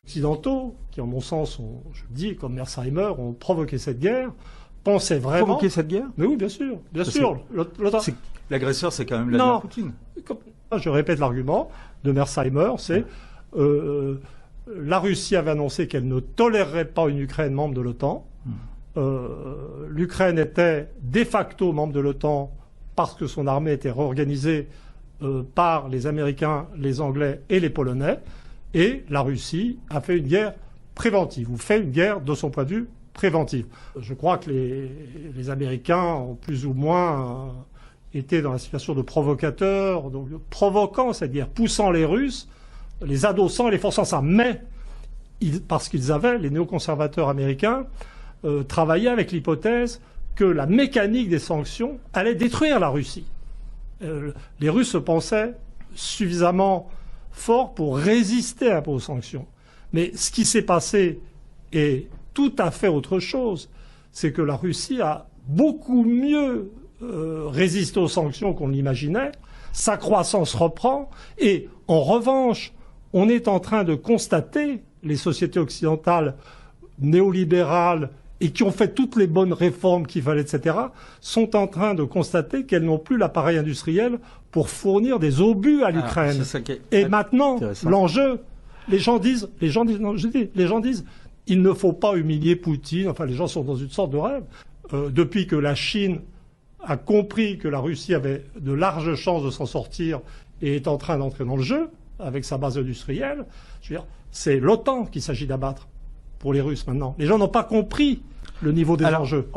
Occidentaux, qui en mon sens, je le dis, comme Mearsheimer, ont provoqué cette guerre, pensaient vraiment... Provoqué cette guerre? Mais oui, bien sûr, bien sûr. L'agresseur, c'est quand même Vladimir Poutine. Je répète l'argument de Mearsheimer, c'est la Russie avait annoncé qu'elle ne tolérerait pas une Ukraine membre de l'OTAN. L'Ukraine était de facto membre de l'OTAN parce que son armée était réorganisée par les Américains, les Anglais et les Polonais. Et la Russie a fait une guerre préventive, ou fait une guerre de son point de vue préventive. Je crois que les Américains ont plus ou moins été dans la situation de provocateurs, donc provoquant cette guerre, poussant les Russes, les adossant et les forçant ça. Mais, parce qu'ils avaient, les néoconservateurs américains, travaillé avec l'hypothèse que la mécanique des sanctions allait détruire la Russie. Les Russes se pensaient suffisamment forts pour résister un peu aux sanctions. Mais ce qui s'est passé est tout à fait autre chose. C'est que la Russie a beaucoup mieux résisté aux sanctions qu'on l'imaginait. Sa croissance reprend. Et en revanche, on est en train de constater, les sociétés occidentales néolibérales et qui ont fait toutes les bonnes réformes qu'il fallait, etc., sont en train de constater qu'elles n'ont plus l'appareil industriel pour fournir des obus à l'Ukraine. Et maintenant, l'enjeu, les gens disent, il ne faut pas humilier Poutine. Enfin, les gens sont dans une sorte de rêve. Depuis que la Chine a compris que la Russie avait de larges chances de s'en sortir et est en train d'entrer dans le jeu avec sa base industrielle, je veux dire, c'est l'OTAN qu'il s'agit d'abattre pour les Russes maintenant. Les gens n'ont pas compris le niveau des enjeux.